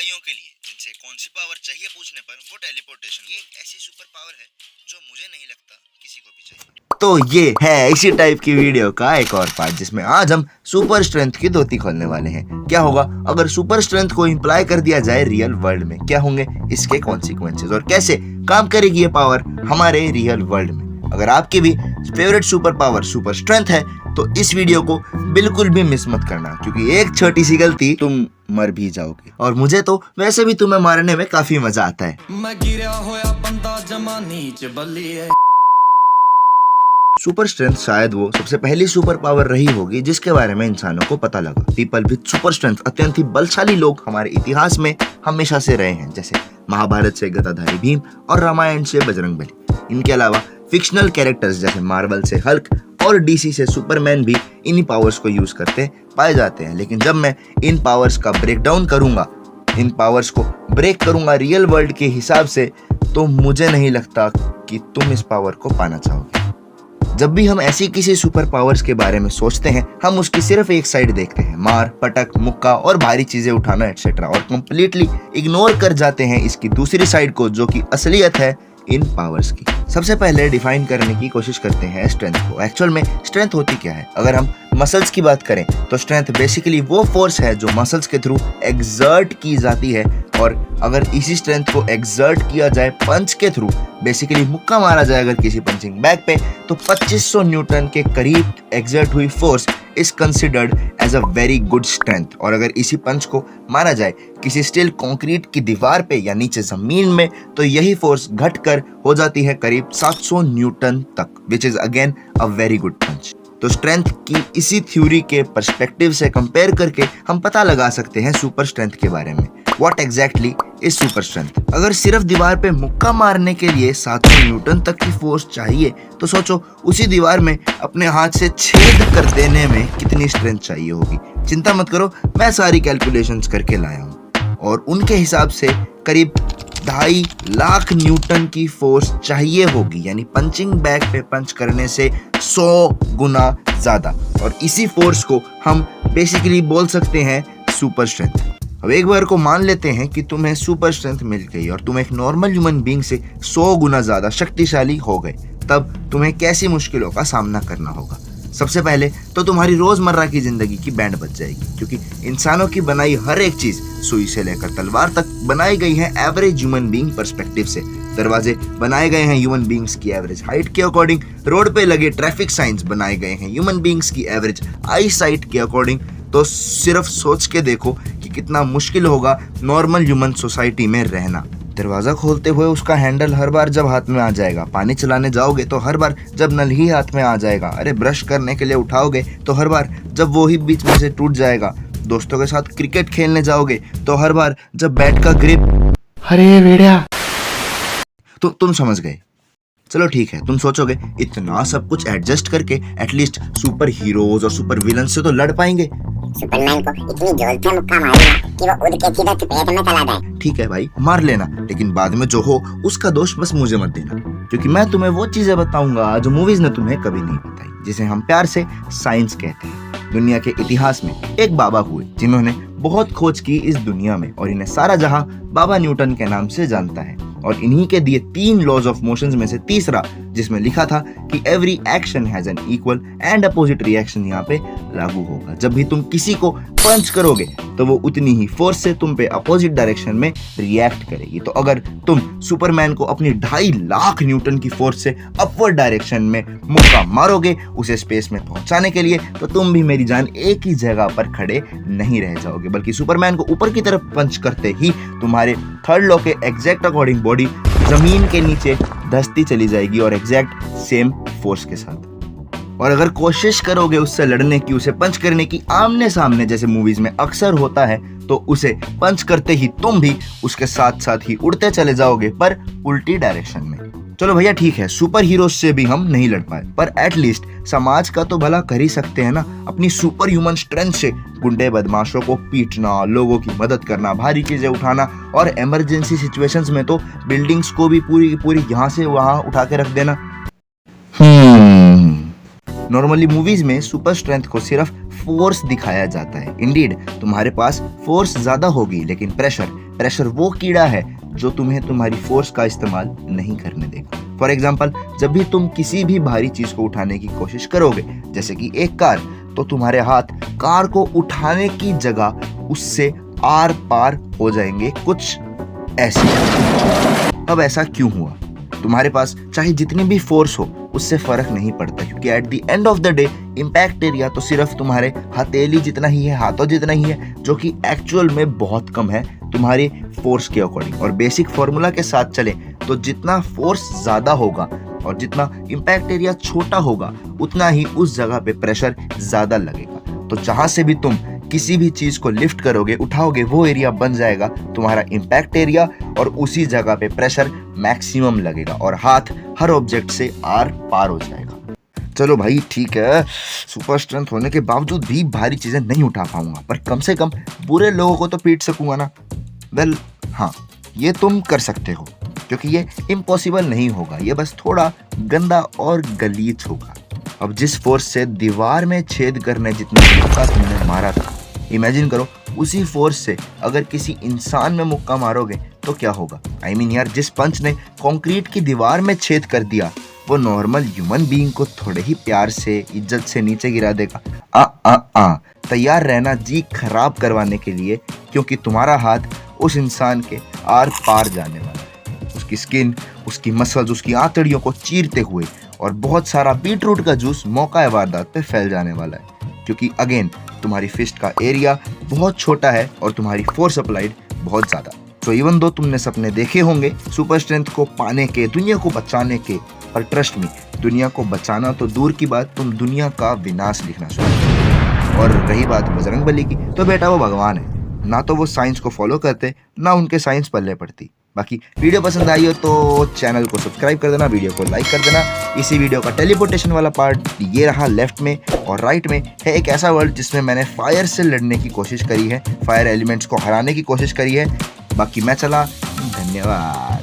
भाइयों के लिए जिनसे कौन सी पावर चाहिए पूछने पर वो टेलीपोर्टेशन। ये एक ऐसी सुपर पावर है जो मुझे नहीं लगता किसी को भी चाहिए। तो ये है इसी टाइप की वीडियो का एक और पार्ट जिसमें आज हम सुपर स्ट्रेंथ की धोती खोलने वाले हैं। क्या होगा अगर सुपर स्ट्रेंथ को इम्प्लाई कर दिया जाए रियल वर्ल्ड में, क्या होंगे इसके कॉन्सिक्वेंसेस और कैसे काम करेगी ये पावर हमारे रियल वर्ल्ड में। अगर आपकी भी favourite super power super strength है तो इस वीडियो को बिल्कुल भी मिस मत करना, क्योंकि एक छोटी सी गलती तुम मर भी जाओगे। और मुझे तो वैसे भी तुम्हें मारने में काफी मजा आता है। मैं गिरा होया बंदा जमा नीच बल्ली है। सुपर स्ट्रेंथ शायद वो सबसे पहली सुपर पावर रही होगी जिसके बारे में इंसानों को पता लगा। पीपल विद सुपर स्ट्रेंथ अत्यंत ही बलशाली लोग हमारे इतिहास में हमेशा से रहे हैं, जैसे महाभारत से गदाधारी भीम और रामायण से बजरंगबली। इनके अलावा फिक्शनल कैरेक्टर्स जैसे मार्वल से हल्क और डीसी से सुपरमैन भी इन्हीं पावर्स को यूज करते पाए जाते हैं। लेकिन जब मैं इन पावर्स का ब्रेक डाउन करूंगा, इन पावर्स को ब्रेक करूंगा रियल वर्ल्ड के हिसाब से, तो मुझे नहीं लगता कि तुम इस पावर को पाना चाहोगे। जब भी हम ऐसी किसी सुपर पावर्स के बारे में सोचते हैं, हम उसकी सिर्फ एक साइड देखते हैं, मार पटक मुक्का और भारी चीजें उठाना एक्सेट्रा, और कंप्लीटली इग्नोर कर जाते हैं इसकी दूसरी साइड को, जो कि असलियत है इन पावर्स की। सबसे पहले डिफाइन करने की कोशिश करते हैं स्ट्रेंथ को। एक्चुअल में स्ट्रेंथ होती क्या है? अगर हम मसल्स की बात करें तो स्ट्रेंथ बेसिकली वो फोर्स है जो मसल्स के थ्रू एक्सर्ट की जाती है, और अगर इसी स्ट्रेंथ को एक्सर्ट किया जाए पंच के थ्रू, बेसिकली मुक्का मारा जाए अगर किसी पंचिंग बैग पे, तो 2500 न्यूटन के करीब एक्सर्ट हुई force is considered as a very good strength. और अगर इसी पंच को मारा जाए किसी स्टील कंक्रीट की दीवार पे या नीचे जमीन में, तो यही फोर्स घटकर हो जाती है करीब 700 न्यूटन तक, which is again a very good punch. तो स्ट्रेंथ की इसी थ्योरी के पर्सपेक्टिव से कंपेयर करके हम पता लगा सकते हैं सुपर स्ट्रेंथ के बारे में। What exactly is super strength? अगर सिर्फ दीवार पे मुक्का मारने के लिए 700 न्यूटन तक की फोर्स चाहिए, तो सोचो उसी दीवार में अपने हाथ से छेद कर देने में कितनी स्ट्रेंथ चाहिए होगी। चिंता मत करो, मैं सारी कैलकुलेशंस करके लाया हूँ, और उनके हिसाब से करीब 2.5 लाख न्यूटन की फोर्स चाहिए होगी, यानी पंचिंग बैग पे पंच करने से 100 गुना ज्यादा। और इसी फोर्स को हम बेसिकली बोल सकते हैं सुपर स्ट्रेंथ। अब एक बार को मान लेते हैं कि तुम्हें सुपर स्ट्रेंथ मिल गई और तुम एक नॉर्मल ह्यूमन बीइंग से 100 गुना ज्यादा शक्तिशाली हो गए, तब तुम्हें कैसी मुश्किलों का सामना करना होगा? सबसे पहले तो तुम्हारी रोजमर्रा की जिंदगी की बैंड बच जाएगी, क्योंकि इंसानों की बनाई हर एक चीज, सुई से लेकर तलवार तक, बनाई गई है एवरेज ह्यूमन बीइंग पर्सपेक्टिव से। दरवाजे बनाए गए हैं ह्यूमन बीइंग्स की एवरेज हाइट के अकॉर्डिंग, रोड पे लगे ट्रैफिक साइंस बनाए गए हैं ह्यूमन बीइंग्स की एवरेज आई साइट के अकॉर्डिंग। तो सिर्फ सोच के देखो कि कितना मुश्किल होगा नॉर्मल ह्यूमन सोसाइटी में रहना। दरवाजा खोलते हुए उसका हैंडल हर बार जब हाथ में आ जाएगा, पानी चलाने जाओगे तो हर बार जब नल ही हाथ में आ जाएगा, अरे ब्रश करने के लिए उठाओगे तो हर बार जब वो ही बीच में से टूट जाएगा, दोस्तों के साथ क्रिकेट खेलने जाओगे तो हर बार जब बैट का ग्रिप, अरे बेड़ा, तो तुम समझ गए। चलो ठीक है, तुम सोचोगे इतना सब कुछ एडजस्ट करके एटलीस्ट सुपर हीरोज और सुपर विलन से तो लड़ पाएंगे। सुपरमैन को इतनी जोर से मुक्का मारूंगा कि वो उड़ के सीधा पेट में चला जाए। ठीक है भाई, मार लेना, लेकिन बाद में जो हो उसका दोष बस मुझे मत देना, क्योंकि मैं तुम्हें वो चीजें बताऊंगा जो मूवीज ने तुम्हें कभी नहीं बताई, जिसे हम प्यार से साइंस कहते हैं। दुनिया के इतिहास में एक बाबा हुए जिन्होंने बहुत खोज की इस दुनिया में, और इन्हें सारा जहां बाबा न्यूटन के नाम से जानता है। और इन्हीं के दिए 3 लॉज ऑफ मोशंस में से तीसरा, जिसमें लिखा था कि every action has an equal and opposite reaction, यहाँ पे लागू होगा। जब भी तुम किसी को पंच करोगे तो वो उतनी ही फोर्स से तुम पे अपोजिट डायरेक्शन में रिएक्ट करेगी। तो अगर तुम सुपरमैन को अपनी 2.5 लाख न्यूटन की फोर्स से अपवर्ड डायरेक्शन में मुक्का मारोगे उसे स्पेस में पहुंचाने के लिए, तो तुम भी मेरी जान एक ही जगह पर खड़े नहीं रह जाओगे, बल्कि सुपरमैन को ऊपर की तरफ पंच करते ही तुम्हारे थर्ड लॉ के एग्जैक्ट अकॉर्डिंग बॉडी जमीन के नीचे धंसती चली जाएगी, और एग्जैक्ट सेम फोर्स के साथ। और अगर कोशिश करोगे उससे लड़ने की, उसे पंच करने की आमने सामने, जैसे मूवीज में अक्सर होता है, तो उसे पंच करते ही तुम भी उसके साथ साथ ही उड़ते चले जाओगे, पर उल्टी डायरेक्शन में। चलो भैया ठीक है, सुपर हीरो से भी हम नहीं लड़ पाए, पर एटलीस्ट समाज का तो भला कर ही सकते हैं ना। अपनी सुपर ह्यूमन स्ट्रेंथ से गुंडे बदमाशों को पीटना, लोगों की मदद करना, भारी चीजें उठाना, और इमरजेंसी सिचुएशंस में तो बिल्डिंग्स को भी पूरी की पूरी यहाँ से वहां उठा के रख देना। नॉर्मली मूवीज में सुपर स्ट्रेंथ को सिर्फ फोर्स दिखाया जाता है। इंडीड तुम्हारे पास फोर्स ज्यादा होगी, लेकिन प्रेशर प्रेशर वो कीड़ा है जो तुम्हें तुम्हारी फोर्स का इस्तेमाल नहीं करने देगा। फॉर एग्जाम्पल, जब भी तुम किसी भी भारी चीज को उठाने की कोशिश करोगे, जैसे कि एक कार, तो तुम्हारे हाथ कार को उठाने की जगह उससे आर पार हो जाएंगे कुछ ऐसे। अब ऐसा क्यों हुआ? तुम्हारे पास चाहे जितनी भी फोर्स हो उससे फर्क नहीं पड़ता, क्योंकि at the end of the day impact area तो सिर्फ तुम्हारे हथेली जितना ही है, हाथों जितना ही है, जो कि एक्चुअल में बहुत कम है तुम्हारी फोर्स के अकॉर्डिंग। और बेसिक फॉर्मूला के साथ चले तो जितना फोर्स ज्यादा होगा और जितना इम्पैक्ट एरिया छोटा होगा, उतना ही उस जगह पे प्रेशर ज्यादा लगेगा। तो जहां से भी तुम किसी भी चीज को लिफ्ट करोगे, उठाओगे, वो एरिया बन जाएगा तुम्हारा इम्पैक्ट एरिया, और उसी जगह पे प्रेशर मैक्सिमम लगेगा और हाथ हर ऑब्जेक्ट से आर पार हो जाएगा। चलो भाई ठीक है, सुपर स्ट्रेंथ होने के बावजूद भी भारी चीजें नहीं उठा पाऊंगा, पर कम से कम बुरे लोगों को तो पीट सकूंगा ना। वेल हाँ, ये तुम कर सकते हो, क्योंकि ये इम्पॉसिबल नहीं होगा, ये बस थोड़ा गंदा और गलीज होगा। अब जिस फोर्स से दीवार में छेद करने जितना मुक्का तुमने मारा था, इमेजिन करो उसी फोर्स से अगर किसी इंसान में मुक्का मारोगे तो क्या होगा। I mean यार, जिस पंच ने कंक्रीट की दीवार में छेद कर दिया, वो नॉर्मल ह्यूमन बीइंग को थोड़े ही प्यार से, इज्जत से नीचे गिरा देगा। तैयार रहना जी खराब करवाने के लिए, क्योंकि तुम्हारा हाथ उस इंसान के आर पार जाने वाला है, उसकी स्किन, उसकी मसल्स, उसकी आंतड़ियों को चीरते हुए, और बहुत सारा बीटरूट का जूस मौका वारदात पे फैल जाने वाला है, क्योंकि अगेन तुम्हारी फिस्ट का एरिया बहुत छोटा है और तुम्हारी फोर्स अप्लाइड बहुत ज्यादा। तो इवन दो तुमने सपने देखे होंगे सुपर स्ट्रेंथ को पाने के, दुनिया को बचाने के, पर ट्रस्ट मी, दुनिया को बचाना तो दूर की बात, तुम दुनिया का विनाश लिखना शुरू करो। और रही बात बजरंगबली की, तो बेटा वो भगवान है, ना तो वो साइंस को फॉलो करते, ना उनके साइंस पल्ले पड़ती। बाकी वीडियो पसंद आई हो तो चैनल को सब्सक्राइब कर देना, वीडियो को लाइक कर देना। इसी वीडियो का टेलीपोर्टेशन वाला पार्ट ये रहा, लेफ्ट में और राइट में है एक ऐसा वर्ल्ड जिसमें मैंने फायर से लड़ने की कोशिश करी है, फायर एलिमेंट्स को हराने की कोशिश करी है। बाकी मैं चला, धन्यवाद।